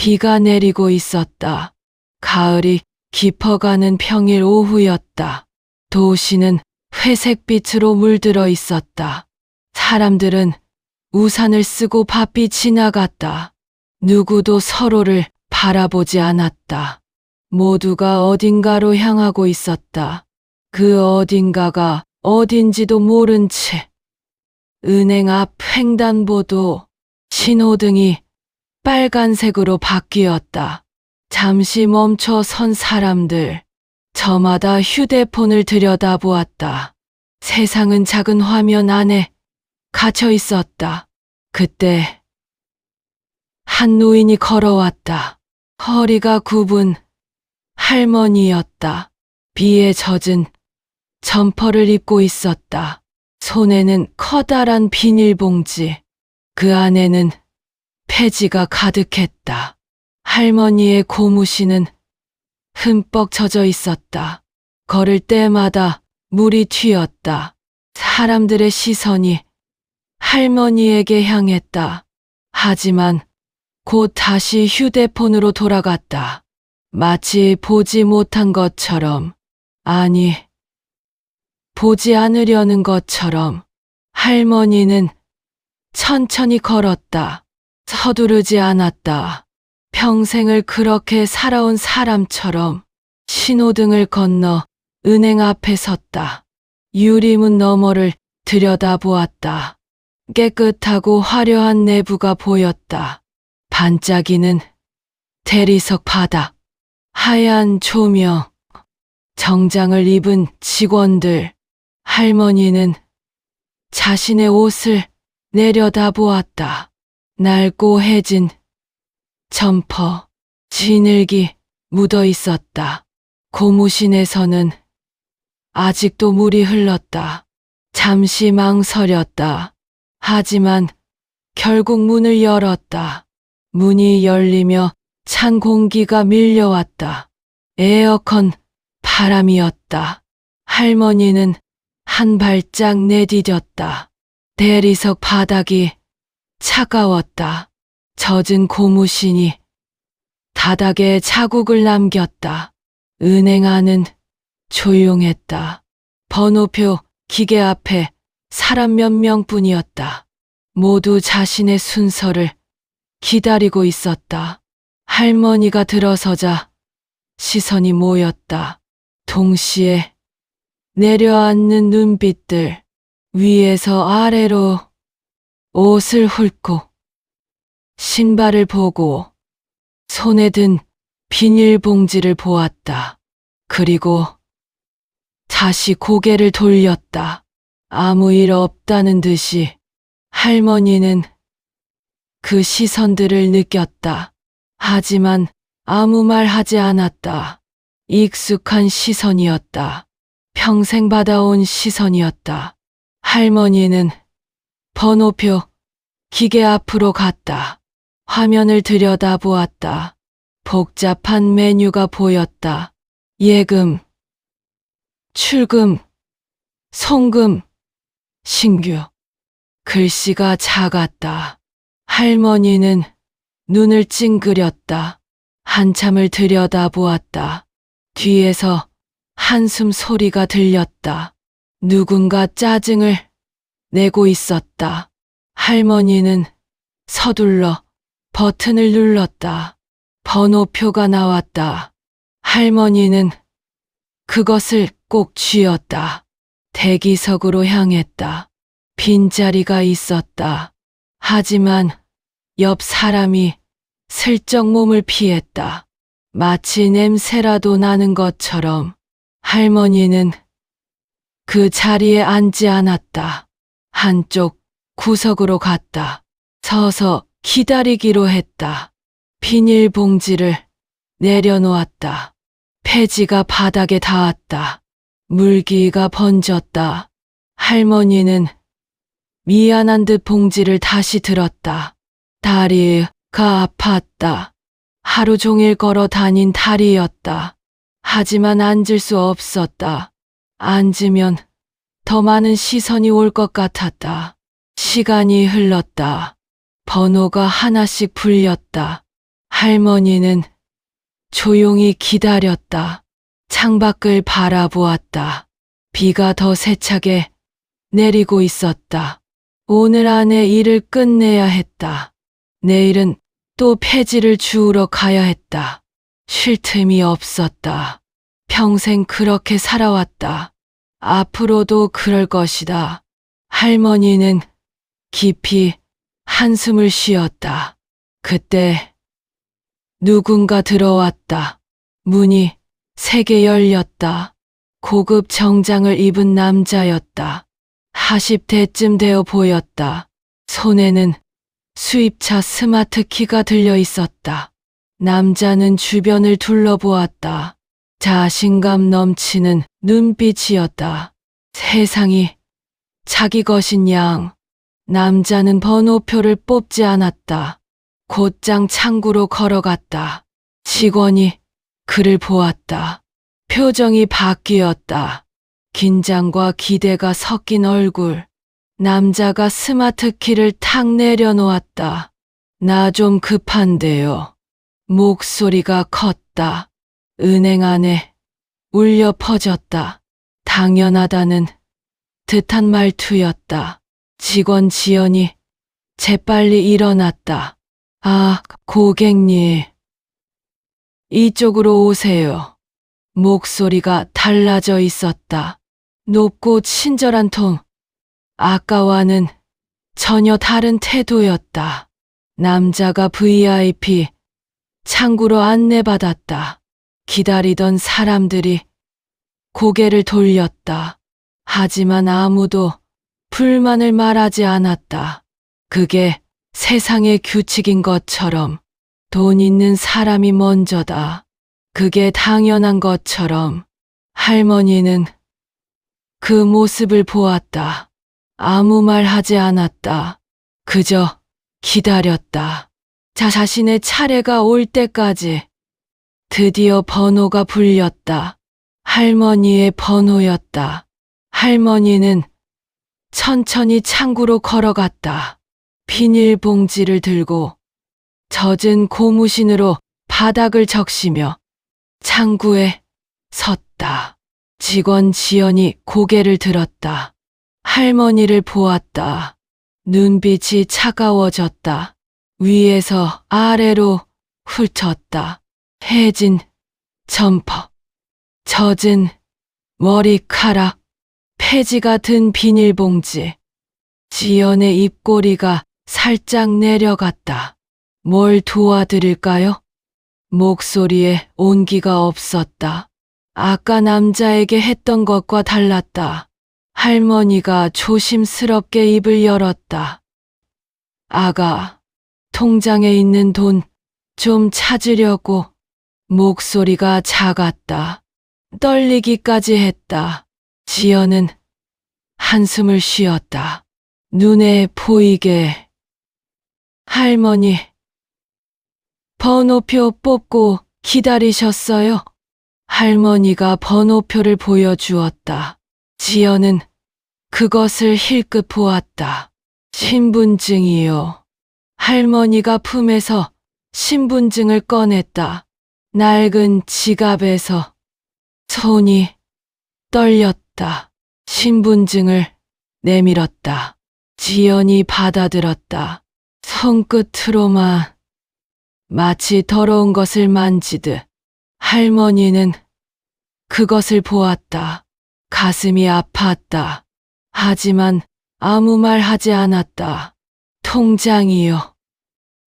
비가 내리고 있었다. 가을이 깊어가는 평일 오후였다. 도시는 회색빛으로 물들어 있었다. 사람들은 우산을 쓰고 바삐 지나갔다. 누구도 서로를 바라보지 않았다. 모두가 어딘가로 향하고 있었다. 그 어딘가가 어딘지도 모른 채 은행 앞 횡단보도 신호등이 빨간색으로 바뀌었다. 잠시 멈춰 선 사람들, 저마다 휴대폰을 들여다보았다. 세상은 작은 화면 안에 갇혀 있었다. 그때 한 노인이 걸어왔다. 허리가 굽은 할머니였다. 비에 젖은 점퍼를 입고 있었다. 손에는 커다란 비닐봉지, 그 안에는 폐지가 가득했다. 할머니의 고무신은 흠뻑 젖어 있었다. 걸을 때마다 물이 튀었다. 사람들의 시선이 할머니에게 향했다. 하지만 곧 다시 휴대폰으로 돌아갔다. 마치 보지 못한 것처럼, 아니, 보지 않으려는 것처럼. 할머니는 천천히 걸었다. 서두르지 않았다. 평생을 그렇게 살아온 사람처럼 신호등을 건너 은행 앞에 섰다. 유리문 너머를 들여다보았다. 깨끗하고 화려한 내부가 보였다. 반짝이는 대리석 바닥, 하얀 조명, 정장을 입은 직원들. 할머니는 자신의 옷을 내려다보았다. 낡고해진 점퍼, 진흙이 묻어 있었다. 고무신에서는 아직도 물이 흘렀다. 잠시 망설였다. 하지만 결국 문을 열었다. 문이 열리며 찬 공기가 밀려왔다. 에어컨 바람이었다. 할머니는 한 발짝 내디뎠다. 대리석 바닥이 차가웠다. 젖은 고무신이 바닥에 자국을 남겼다. 은행 안은 조용했다. 번호표 기계 앞에 사람 몇 명뿐이었다. 모두 자신의 순서를 기다리고 있었다. 할머니가 들어서자 시선이 모였다. 동시에 내려앉는 눈빛들, 위에서 아래로, 옷을 훑고, 신발을 보고, 손에 든 비닐봉지를 보았다. 그리고 다시 고개를 돌렸다. 아무 일 없다는 듯이 할머니는 그 시선들을 느꼈다. 하지만 아무 말 하지 않았다. 익숙한 시선이었다. 평생 받아온 시선이었다. 할머니는 번호표 기계 앞으로 갔다. 화면을 들여다보았다. 복잡한 메뉴가 보였다. 예금, 출금, 송금, 신규. 글씨가 작았다. 할머니는 눈을 찡그렸다. 한참을 들여다보았다. 뒤에서 한숨 소리가 들렸다. 누군가 짜증을 내고 있었다. 할머니는 서둘러 버튼을 눌렀다. 번호표가 나왔다. 할머니는 그것을 꼭 쥐었다. 대기석으로 향했다. 빈자리가 있었다. 하지만 옆 사람이 슬쩍 몸을 피했다. 마치 냄새라도 나는 것처럼. 할머니는 그 자리에 앉지 않았다. 한쪽 구석으로 갔다. 서서 기다리기로 했다. 비닐봉지를 내려놓았다. 폐지가 바닥에 닿았다. 물기가 번졌다. 할머니는 미안한 듯 봉지를 다시 들었다. 다리가 아팠다. 하루 종일 걸어 다닌 다리였다. 하지만 앉을 수 없었다. 앉으면 더 많은 시선이 올 것 같았다. 시간이 흘렀다. 번호가 하나씩 풀렸다. 할머니는 조용히 기다렸다. 창밖을 바라보았다. 비가 더 세차게 내리고 있었다. 오늘 안에 일을 끝내야 했다. 내일은 또 폐지를 주우러 가야 했다. 쉴 틈이 없었다. 평생 그렇게 살아왔다. 앞으로도 그럴 것이다. 할머니는 깊이 한숨을 쉬었다. 그때 누군가 들어왔다. 문이 세게 열렸다. 고급 정장을 입은 남자였다. 40대쯤 되어 보였다. 손에는 수입차 스마트 키가 들려 있었다. 남자는 주변을 둘러보았다. 자신감 넘치는 눈빛이었다. 세상이 자기 것인 양. 남자는 번호표를 뽑지 않았다. 곧장 창구로 걸어갔다. 직원이 그를 보았다. 표정이 바뀌었다. 긴장과 기대가 섞인 얼굴. 남자가 스마트 키를 탁 내려놓았다. 나 좀 급한데요. 목소리가 컸다. 은행 안에 울려 퍼졌다. 당연하다는 듯한 말투였다. 직원 지연이 재빨리 일어났다. 아, 고객님. 이쪽으로 오세요. 목소리가 달라져 있었다. 높고 친절한 톤. 아까와는 전혀 다른 태도였다. 남자가 VIP 창구로 안내받았다. 기다리던 사람들이 고개를 돌렸다. 하지만 아무도 불만을 말하지 않았다. 그게 세상의 규칙인 것처럼 돈 있는 사람이 먼저다. 그게 당연한 것처럼 할머니는 그 모습을 보았다. 아무 말 하지 않았다. 그저 기다렸다. 자신의 차례가 올 때까지. 드디어 번호가 불렸다. 할머니의 번호였다. 할머니는 천천히 창구로 걸어갔다. 비닐봉지를 들고 젖은 고무신으로 바닥을 적시며 창구에 섰다. 직원 지연이 고개를 들었다. 할머니를 보았다. 눈빛이 차가워졌다. 위에서 아래로 훑었다. 해진 점퍼, 젖은 머리카락, 폐지가 든 비닐봉지. 지연의 입꼬리가 살짝 내려갔다. 뭘 도와드릴까요? 목소리에 온기가 없었다. 아까 남자에게 했던 것과 달랐다. 할머니가 조심스럽게 입을 열었다. 아가, 통장에 있는 돈 좀 찾으려고. 목소리가 작았다. 떨리기까지 했다. 지연은 한숨을 쉬었다. 눈에 보이게. 할머니, 번호표 뽑고 기다리셨어요? 할머니가 번호표를 보여주었다. 지연은 그것을 힐끗 보았다. 신분증이요. 할머니가 품에서 신분증을 꺼냈다. 낡은 지갑에서 손이 떨렸다. 신분증을 내밀었다. 지연이 받아들었다. 손끝으로만 마치 더러운 것을 만지듯. 할머니는 그것을 보았다. 가슴이 아팠다. 하지만 아무 말 하지 않았다. 통장이요.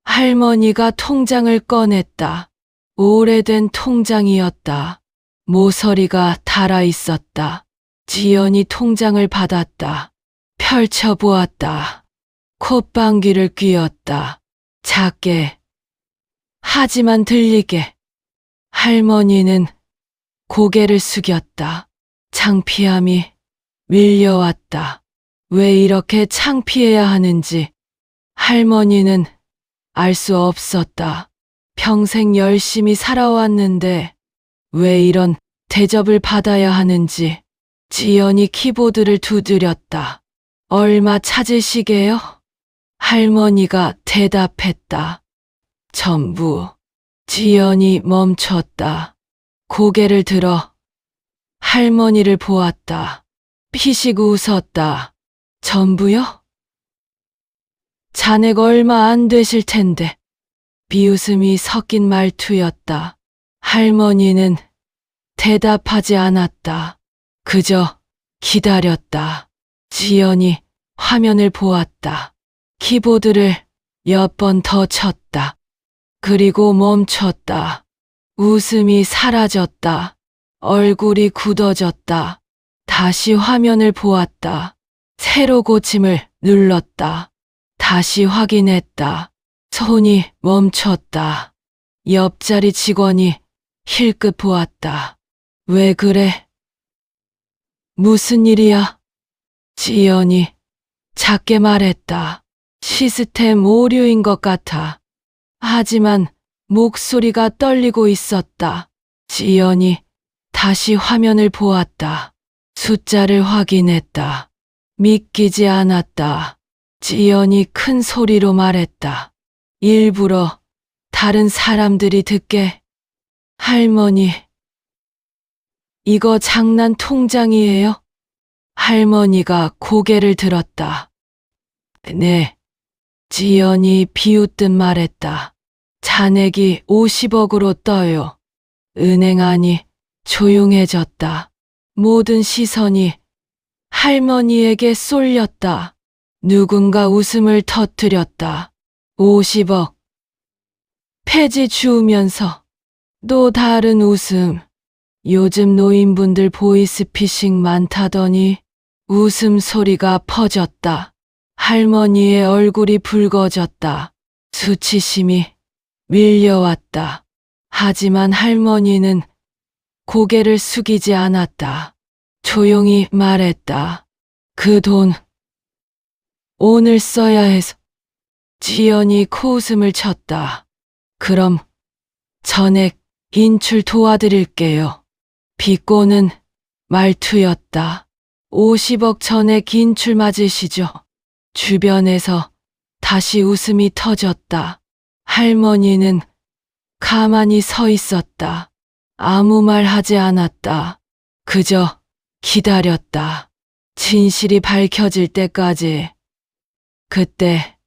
할머니가 통장을 꺼냈다. 오래된 통장이었다. 모서리가 닳아 있었다. 지연이 통장을 받았다. 펼쳐보았다. 콧방귀를 뀌었다. 작게, 하지만 들리게. 할머니는 고개를 숙였다. 창피함이 밀려왔다. 왜 이렇게 창피해야 하는지 할머니는 알 수 없었다. 평생 열심히 살아왔는데 왜 이런 대접을 받아야 하는지. 지연이 키보드를 두드렸다. 얼마 찾으시게요? 할머니가 대답했다. 전부. 지연이 멈췄다. 고개를 들어 할머니를 보았다. 피식 웃었다. 전부요? 자네가 얼마 안 되실 텐데. 비웃음이 섞인 말투였다. 할머니는 대답하지 않았다. 그저 기다렸다. 지연이 화면을 보았다. 키보드를 몇 번 더 쳤다. 그리고 멈췄다. 웃음이 사라졌다. 얼굴이 굳어졌다. 다시 화면을 보았다. 세로 고침을 눌렀다. 다시 확인했다. 손이 멈췄다. 옆자리 직원이 힐끗 보았다. 왜 그래? 무슨 일이야? 지연이 작게 말했다. 시스템 오류인 것 같아. 하지만 목소리가 떨리고 있었다. 지연이 다시 화면을 보았다. 숫자를 확인했다. 믿기지 않았다. 지연이 큰 소리로 말했다. 일부러 다른 사람들이 듣게. 할머니, 이거 장난 통장이에요? 할머니가 고개를 들었다. 네. 지연이 비웃듯 말했다. 잔액이 50억으로 떠요. 은행 안이 조용해졌다. 모든 시선이 할머니에게 쏠렸다. 누군가 웃음을 터뜨렸다. 50억. 폐지 주우면서 또 다른 웃음. 요즘 노인분들 보이스피싱 많다더니 웃음소리가 퍼졌다. 할머니의 얼굴이 붉어졌다. 수치심이 밀려왔다. 하지만 할머니는 고개를 숙이지 않았다. 조용히 말했다. 그 돈 오늘 써야 해서. 지연이 코웃음을 쳤다. 그럼 전액 인출 도와드릴게요. 비꼬는 말투였다. 50억 전액 인출 맞으시죠? 주변에서 다시 웃음이 터졌다. 할머니는 가만히 서 있었다. 아무 말 하지 않았다. 그저 기다렸다. 진실이 밝혀질 때까지. 그때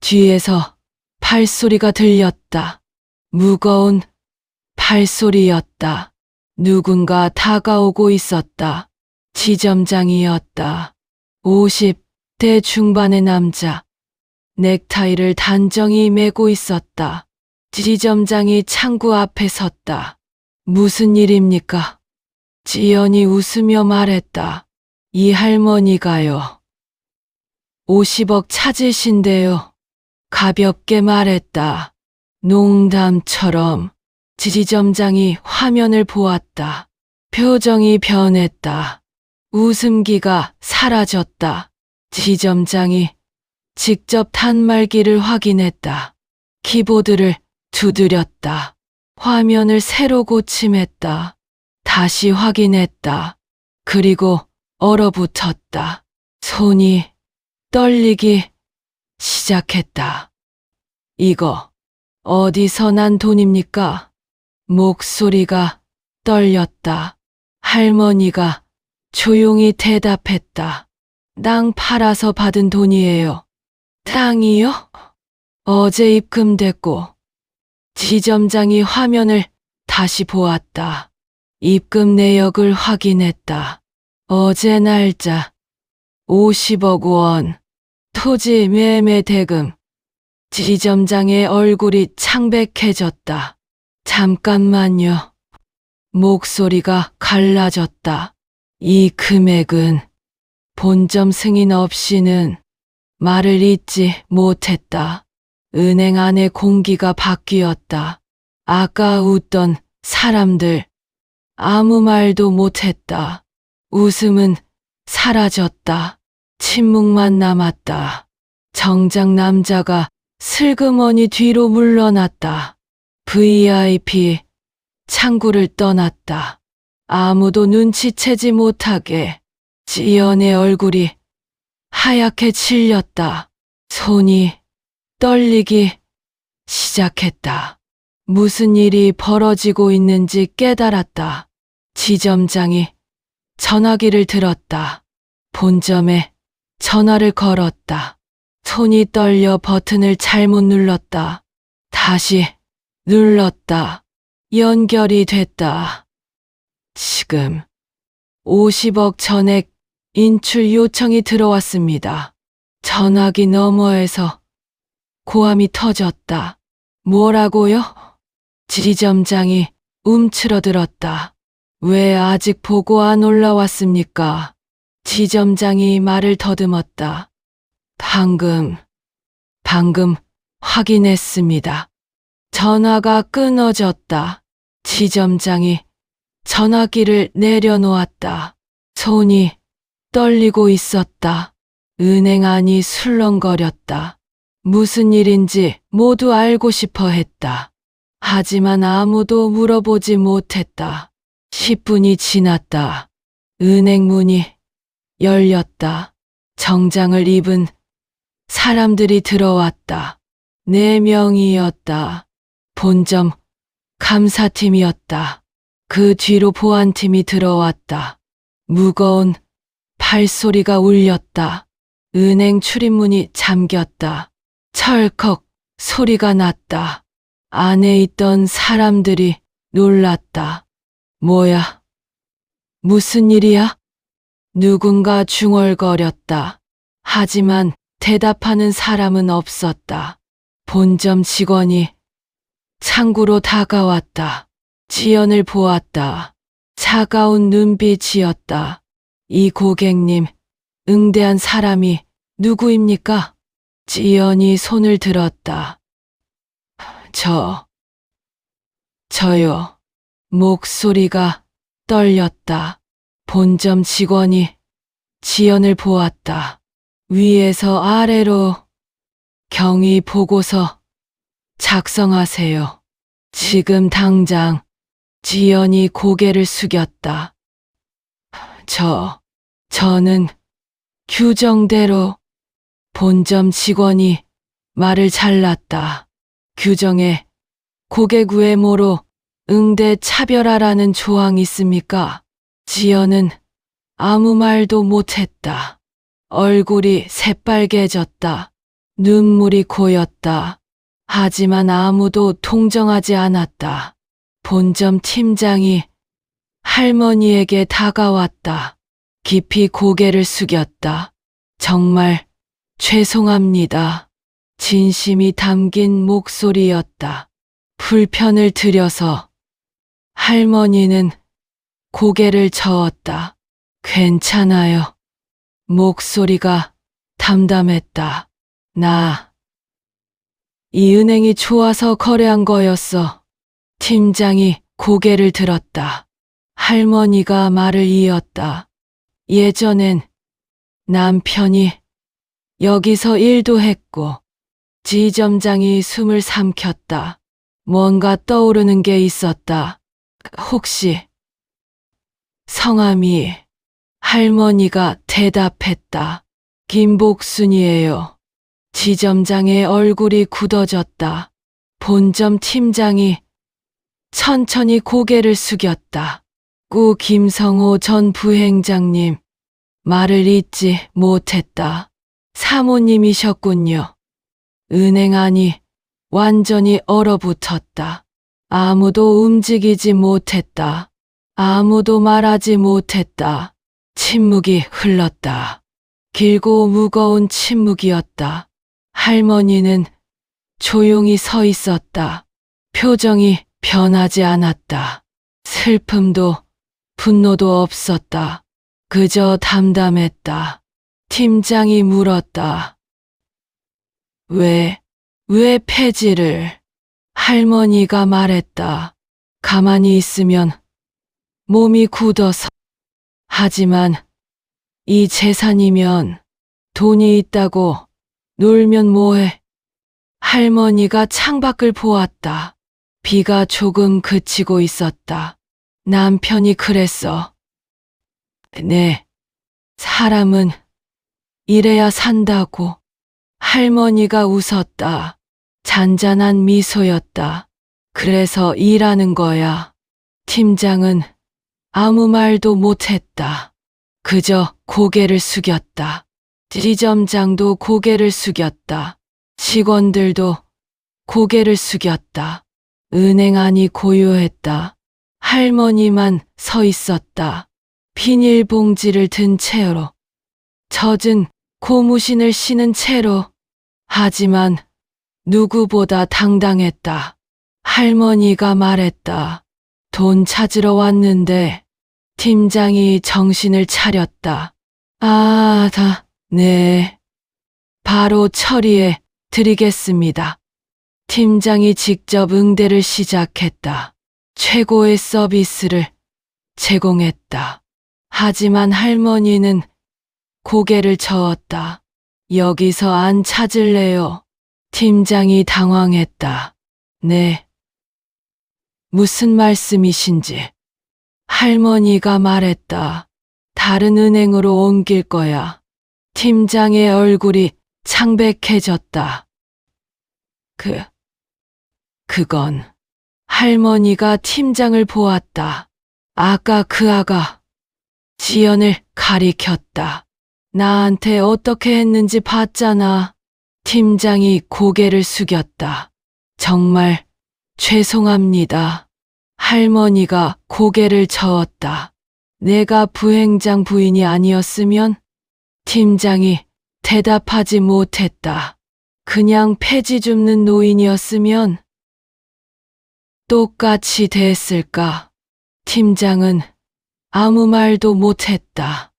뒤에서 발소리가 들렸다. 무거운 발소리였다. 누군가 다가오고 있었다. 지점장이었다. 50대 중반의 남자. 넥타이를 단정히 매고 있었다. 지점장이 창구 앞에 섰다. 무슨 일입니까? 지연이 웃으며 말했다. 이 할머니가요. 50억 찾으신대요. 가볍게 말했다. 농담처럼. 지점장이 화면을 보았다. 표정이 변했다. 웃음기가 사라졌다. 지점장이 직접 단말기를 확인했다. 키보드를 두드렸다. 화면을 새로 고침했다. 다시 확인했다. 그리고 얼어붙었다. 손이 떨리기 시작했다. 이거 어디서 난 돈입니까? 목소리가 떨렸다. 할머니가 조용히 대답했다. 땅 팔아서 받은 돈이에요. 땅이요? 어제 입금됐고. 지점장이 화면을 다시 보았다. 입금 내역을 확인했다. 어제 날짜 50억 원. 토지 매매 대금. 지점장의 얼굴이 창백해졌다. 잠깐만요. 목소리가 갈라졌다. 이 금액은 본점 승인 없이는. 말을 잇지 못했다. 은행 안의 공기가 바뀌었다. 아까 웃던 사람들 아무 말도 못했다. 웃음은 사라졌다. 침묵만 남았다. 정작 남자가 슬그머니 뒤로 물러났다. VIP 창구를 떠났다. 아무도 눈치채지 못하게. 지연의 얼굴이 하얗게 질렸다. 손이 떨리기 시작했다. 무슨 일이 벌어지고 있는지 깨달았다. 지점장이 전화기를 들었다. 본점에 전화를 걸었다. 손이 떨려 버튼을 잘못 눌렀다. 다시 눌렀다. 연결이 됐다. 지금 50억 전액 인출 요청이 들어왔습니다. 전화기 너머에서 고함이 터졌다. 뭐라고요? 지점장이 움츠러들었다. 왜 아직 보고 안 올라왔습니까? 지점장이 말을 더듬었다. 방금 확인했습니다. 전화가 끊어졌다. 지점장이 전화기를 내려놓았다. 손이 떨리고 있었다. 은행 안이 술렁거렸다. 무슨 일인지 모두 알고 싶어 했다. 하지만 아무도 물어보지 못했다. 10분이 지났다. 은행 문이 열렸다. 정장을 입은 사람들이 들어왔다. 4명이었다. 본점 감사팀이었다. 그 뒤로 보안팀이 들어왔다. 무거운 발소리가 울렸다. 은행 출입문이 잠겼다. 철컥 소리가 났다. 안에 있던 사람들이 놀랐다. 뭐야? 무슨 일이야? 누군가 중얼거렸다. 하지만 대답하는 사람은 없었다. 본점 직원이 창구로 다가왔다. 지연을 보았다. 차가운 눈빛이었다. 이 고객님, 응대한 사람이 누구입니까? 지연이 손을 들었다. 저요. 목소리가 떨렸다. 본점 직원이 지연을 보았다. 위에서 아래로 경위 보고서 작성하세요. 지금 당장. 지연이 고개를 숙였다. 저는 규정대로. 본점 직원이 말을 잘랐다. 규정에 고객 외모로 응대 차별하라는 조항이 있습니까? 지연은 아무 말도 못했다. 얼굴이 새빨개졌다. 눈물이 고였다. 하지만 아무도 동정하지 않았다. 본점 팀장이 할머니에게 다가왔다. 깊이 고개를 숙였다. 정말 죄송합니다. 진심이 담긴 목소리였다. 불편을 들여서 할머니는 고개를 저었다. 괜찮아요. 목소리가 담담했다. 이 은행이 좋아서 거래한 거였어. 팀장이 고개를 들었다. 할머니가 말을 이었다. 예전엔 남편이 여기서 일도 했고. 지점장이 숨을 삼켰다. 뭔가 떠오르는 게 있었다. 혹시 성함이? 할머니가 대답했다. 김복순이에요. 지점장의 얼굴이 굳어졌다. 본점 팀장이 천천히 고개를 숙였다. 구 김성호 전 부행장님. 말을 잇지 못했다. 사모님이셨군요. 은행 안이 완전히 얼어붙었다. 아무도 움직이지 못했다. 아무도 말하지 못했다. 침묵이 흘렀다. 길고 무거운 침묵이었다. 할머니는 조용히 서 있었다. 표정이 변하지 않았다. 슬픔도 분노도 없었다. 그저 담담했다. 팀장이 물었다. 왜 폐지를? 할머니가 말했다. 가만히 있으면 몸이 굳어서. 하지만 이 재산이면, 돈이 있다고 놀면 뭐해? 할머니가 창밖을 보았다. 비가 조금 그치고 있었다. 남편이 그랬어. 네, 사람은 이래야 산다고. 할머니가 웃었다. 잔잔한 미소였다. 그래서 일하는 거야. 팀장은 아무 말도 못했다. 그저 고개를 숙였다. 지점장도 고개를 숙였다. 직원들도 고개를 숙였다. 은행 안이 고요했다. 할머니만 서 있었다. 비닐봉지를 든 채로, 젖은 고무신을 신은 채로. 하지만 누구보다 당당했다. 할머니가 말했다. 돈 찾으러 왔는데. 팀장이 정신을 차렸다. 네. 바로 처리해 드리겠습니다. 팀장이 직접 응대를 시작했다. 최고의 서비스를 제공했다. 하지만 할머니는 고개를 저었다. 여기서 안 찾을래요? 팀장이 당황했다. 네. 무슨 말씀이신지. 할머니가 말했다. 다른 은행으로 옮길 거야. 팀장의 얼굴이 창백해졌다. 그건. 할머니가 팀장을 보았다. 아까 그 아가 지연을 가리켰다. 나한테 어떻게 했는지 봤잖아. 팀장이 고개를 숙였다. 정말 죄송합니다. 할머니가 고개를 저었다. 내가 부행장 부인이 아니었으면? 팀장이 대답하지 못했다. 그냥 폐지 줍는 노인이었으면 똑같이 됐을까? 팀장은 아무 말도 못했다.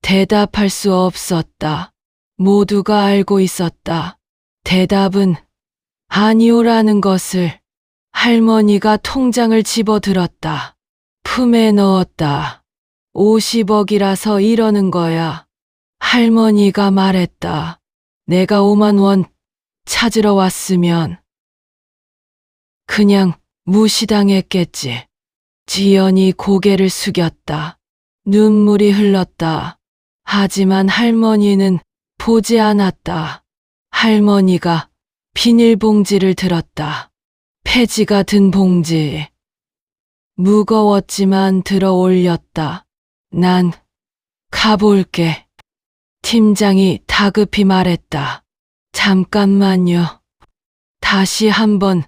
대답할 수 없었다. 모두가 알고 있었다. 대답은 아니오라는 것을. 할머니가 통장을 집어들었다. 품에 넣었다. 50억이라서 이러는 거야. 할머니가 말했다. 내가 5만 원 찾으러 왔으면 그냥 무시당했겠지. 지연이 고개를 숙였다. 눈물이 흘렀다. 하지만 할머니는 보지 않았다. 할머니가 비닐봉지를 들었다. 폐지가 든 봉지. 무거웠지만 들어 올렸다. 난 가볼게. 팀장이 다급히 말했다. 잠깐만요. 다시 한번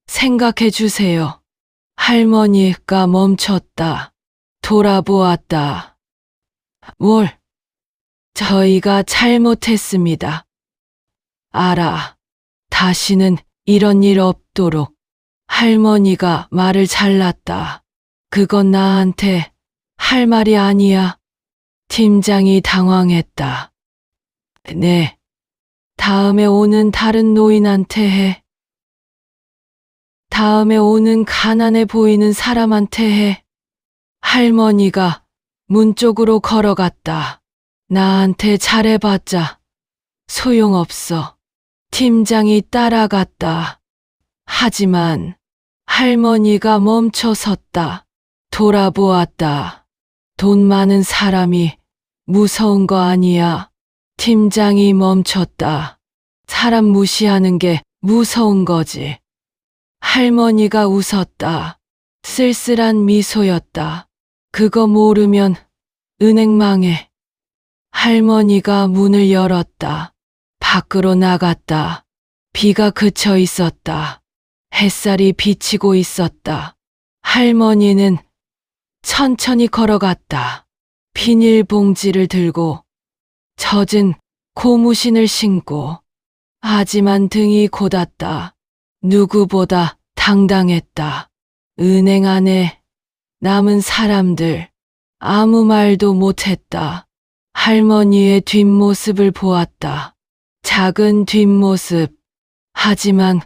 생각해 주세요. 할머니가 멈췄다. 돌아보았다. 뭘? 저희가 잘못했습니다. 알아. 다시는 이런 일 없도록. 할머니가 말을 잘랐다. 그건 나한테 할 말이 아니야. 팀장이 당황했다. 네. 다음에 오는 다른 노인한테 해. 다음에 오는 가난해 보이는 사람한테 해. 할머니가 문 쪽으로 걸어갔다. 나한테 잘해봤자 소용없어. 팀장이 따라갔다. 하지만 할머니가 멈춰 섰다. 돌아보았다. 돈 많은 사람이 무서운 거 아니야. 팀장이 멈췄다. 사람 무시하는 게 무서운 거지. 할머니가 웃었다. 쓸쓸한 미소였다. 그거 모르면 은행 망해. 할머니가 문을 열었다. 밖으로 나갔다. 비가 그쳐 있었다. 햇살이 비치고 있었다. 할머니는 천천히 걸어갔다. 비닐봉지를 들고 젖은 고무신을 신고. 하지만 등이 곧았다. 누구보다 당당했다. 은행 안에 남은 사람들 아무 말도 못했다. 할머니의 뒷모습을 보았다. 작은 뒷모습. 하지만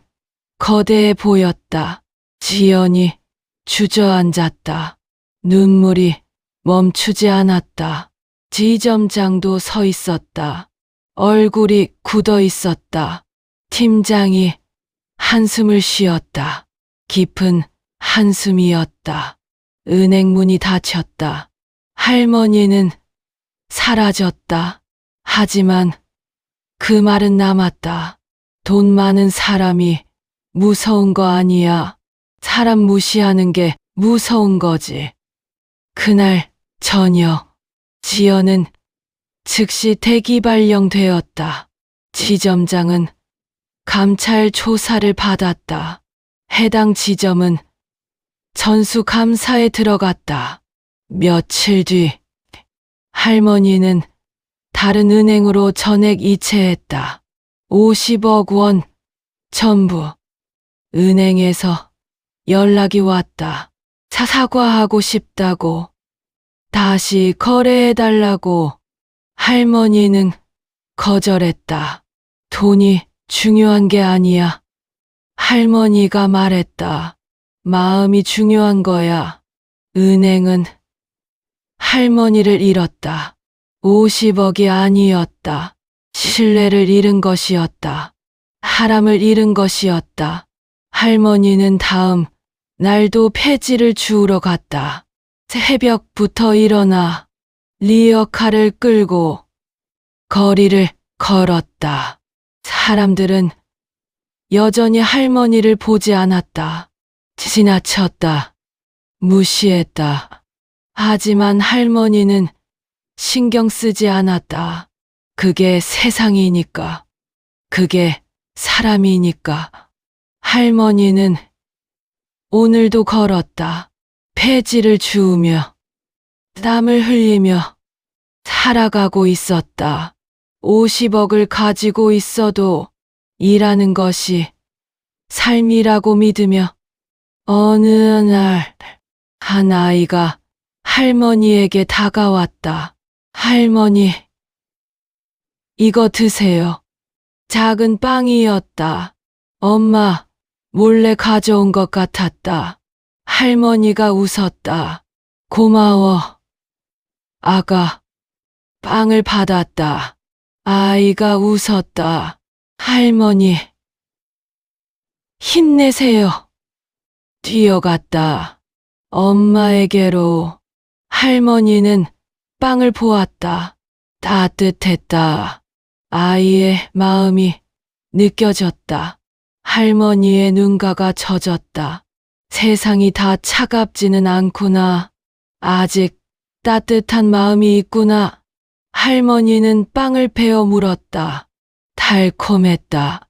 거대해 보였다. 지연이 주저앉았다. 눈물이 멈추지 않았다. 지점장도 서 있었다. 얼굴이 굳어 있었다. 팀장이 한숨을 쉬었다. 깊은 한숨이었다. 은행 문이 닫혔다. 할머니는 사라졌다. 하지만 그 말은 남았다. 돈 많은 사람이 무서운 거 아니야. 사람 무시하는 게 무서운 거지. 그날 저녁, 지연은 즉시 대기 발령되었다. 지점장은 감찰 조사를 받았다. 해당 지점은 전수감사에 들어갔다. 며칠 뒤 할머니는 다른 은행으로 전액 이체했다. 50억 원 전부. 은행에서 연락이 왔다. 사과하고 싶다고. 다시 거래해달라고. 할머니는 거절했다. 돈이 중요한 게 아니야. 할머니가 말했다. 마음이 중요한 거야. 은행은 할머니를 잃었다. 50억이 아니었다. 신뢰를 잃은 것이었다. 사람을 잃은 것이었다. 할머니는 다음 날도 폐지를 주우러 갔다. 새벽부터 일어나 리어카를 끌고 거리를 걸었다. 사람들은 여전히 할머니를 보지 않았다. 지나쳤다. 무시했다. 하지만 할머니는 신경 쓰지 않았다. 그게 세상이니까. 그게 사람이니까. 할머니는 오늘도 걸었다. 폐지를 주우며 땀을 흘리며 살아가고 있었다. 50억을 가지고 있어도 일하는 것이 삶이라고 믿으며 어느 날 한 아이가 할머니에게 다가왔다. 할머니, 이거 드세요. 작은 빵이었다. 엄마, 몰래 가져온 것 같았다. 할머니가 웃었다. 고마워. 아가, 빵을 받았다. 아이가 웃었다. 할머니, 힘내세요. 뛰어갔다. 엄마에게로. 할머니는 빵을 보았다. 따뜻했다. 아이의 마음이 느껴졌다. 할머니의 눈가가 젖었다. 세상이 다 차갑지는 않구나. 아직 따뜻한 마음이 있구나. 할머니는 빵을 베어 물었다. 달콤했다.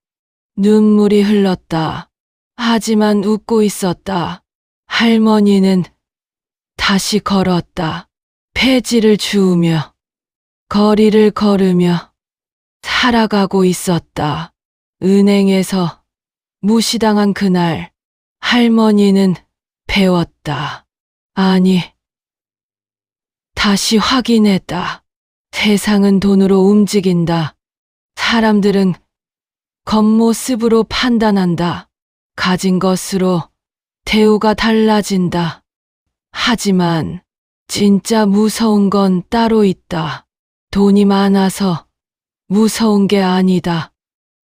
눈물이 흘렀다. 하지만 웃고 있었다. 할머니는 다시 걸었다. 폐지를 주우며 거리를 걸으며 살아가고 있었다. 은행에서 무시당한 그날 할머니는 배웠다. 아니, 다시 확인했다. 세상은 돈으로 움직인다. 사람들은 겉모습으로 판단한다. 가진 것으로 대우가 달라진다. 하지만 진짜 무서운 건 따로 있다. 돈이 많아서 무서운 게 아니다.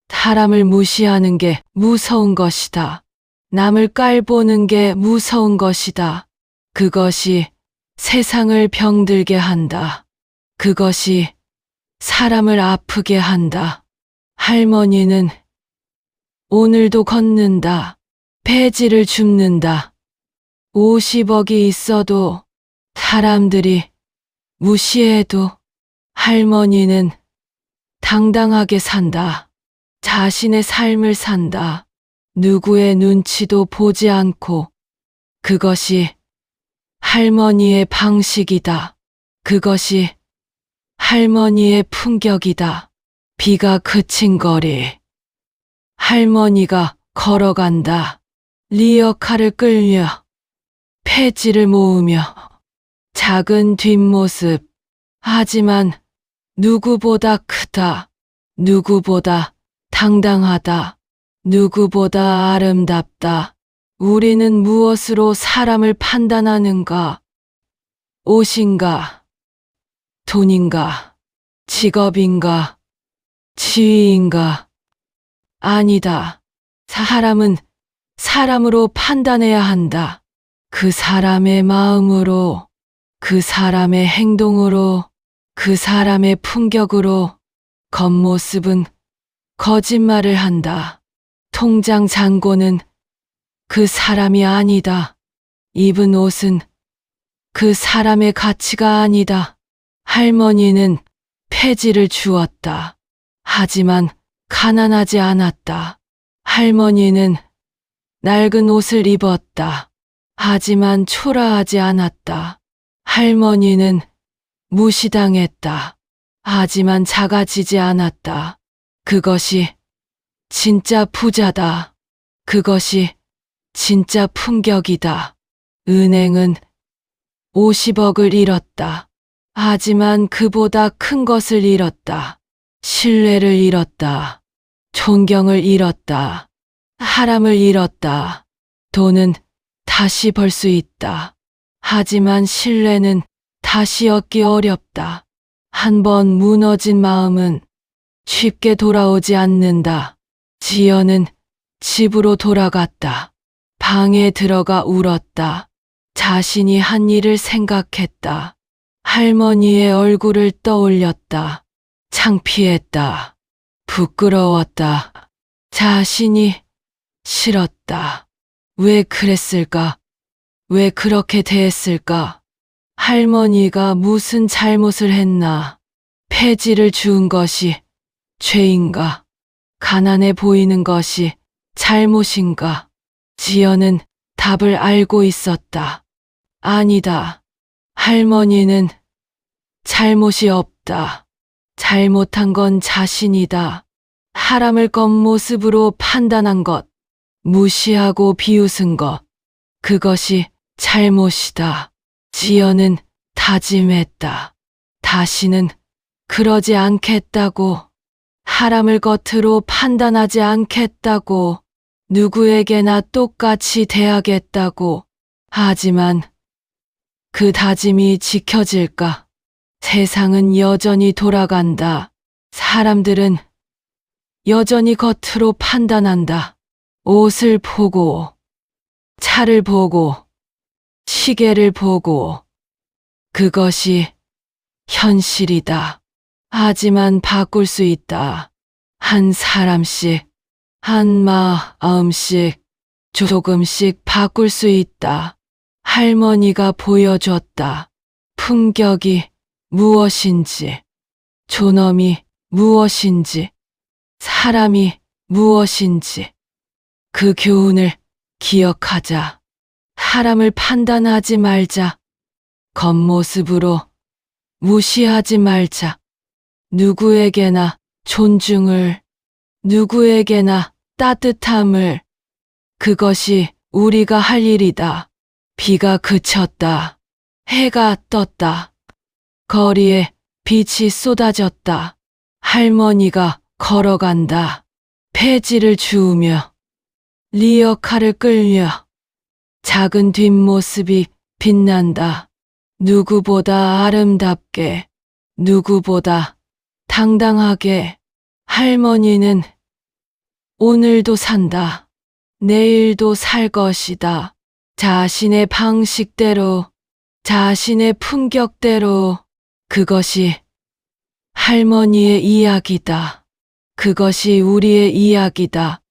사람을 무시하는 게 무서운 것이다. 남을 깔보는 게 무서운 것이다. 그것이 세상을 병들게 한다. 그것이 사람을 아프게 한다. 할머니는 오늘도 걷는다. 폐지를 줍는다. 50억이 있어도 사람들이 무시해도 할머니는 당당하게 산다. 자신의 삶을 산다. 누구의 눈치도 보지 않고. 그것이 할머니의 방식이다. 그것이 할머니의 품격이다. 비가 그친 거리. 할머니가 걸어간다. 리어카를 끌며 폐지를 모으며 작은 뒷모습. 하지만 누구보다 크다. 누구보다 당당하다. 누구보다 아름답다. 우리는 무엇으로 사람을 판단하는가? 옷인가? 돈인가? 직업인가? 지위인가? 아니다. 사람은 사람으로 판단해야 한다. 그 사람의 마음으로, 그 사람의 행동으로, 그 사람의 품격으로. 겉모습은 거짓말을 한다. 통장 잔고는 그 사람이 아니다. 입은 옷은 그 사람의 가치가 아니다. 할머니는 폐지를 주었다. 하지만 가난하지 않았다. 할머니는 낡은 옷을 입었다. 하지만 초라하지 않았다. 할머니는 무시당했다. 하지만 작아지지 않았다. 그것이 진짜 부자다. 그것이 진짜 품격이다. 은행은 50억을 잃었다. 하지만 그보다 큰 것을 잃었다. 신뢰를 잃었다. 존경을 잃었다. 사람을 잃었다. 돈은 다시 벌 수 있다. 하지만 신뢰는 다시 얻기 어렵다. 한번 무너진 마음은 쉽게 돌아오지 않는다. 지연은 집으로 돌아갔다. 방에 들어가 울었다. 자신이 한 일을 생각했다. 할머니의 얼굴을 떠올렸다. 창피했다. 부끄러웠다. 자신이 싫었다. 왜 그랬을까? 왜 그렇게 대했을까? 할머니가 무슨 잘못을 했나? 폐지를 주운 것이 죄인가? 가난해 보이는 것이 잘못인가? 지연은 답을 알고 있었다. 아니다. 할머니는 잘못이 없다. 잘못한 건 자신이다. 사람을 겉모습으로 판단한 것, 무시하고 비웃은 것, 그것이 잘못이다. 지연은 다짐했다. 다시는 그러지 않겠다고, 사람을 겉으로 판단하지 않겠다고, 누구에게나 똑같이 대하겠다고. 하지만 그 다짐이 지켜질까? 세상은 여전히 돌아간다. 사람들은 여전히 겉으로 판단한다. 옷을 보고, 차를 보고, 시계를 보고. 그것이 현실이다. 하지만 바꿀 수 있다. 한 사람씩, 한 마음씩, 조금씩 바꿀 수 있다. 할머니가 보여줬다. 품격이 무엇인지, 존엄이 무엇인지, 사람이 무엇인지. 그 교훈을 기억하자. 사람을 판단하지 말자. 겉모습으로 무시하지 말자. 누구에게나 존중을, 누구에게나 따뜻함을. 그것이 우리가 할 일이다. 비가 그쳤다. 해가 떴다. 거리에 빛이 쏟아졌다. 할머니가 걸어간다. 폐지를 주우며, 리어카를 끌며. 작은 뒷모습이 빛난다. 누구보다 아름답게, 누구보다 당당하게. 할머니는 오늘도 산다. 내일도 살 것이다. 자신의 방식대로, 자신의 품격대로. 그것이 할머니의 이야기다. 그것이 우리의 이야기다.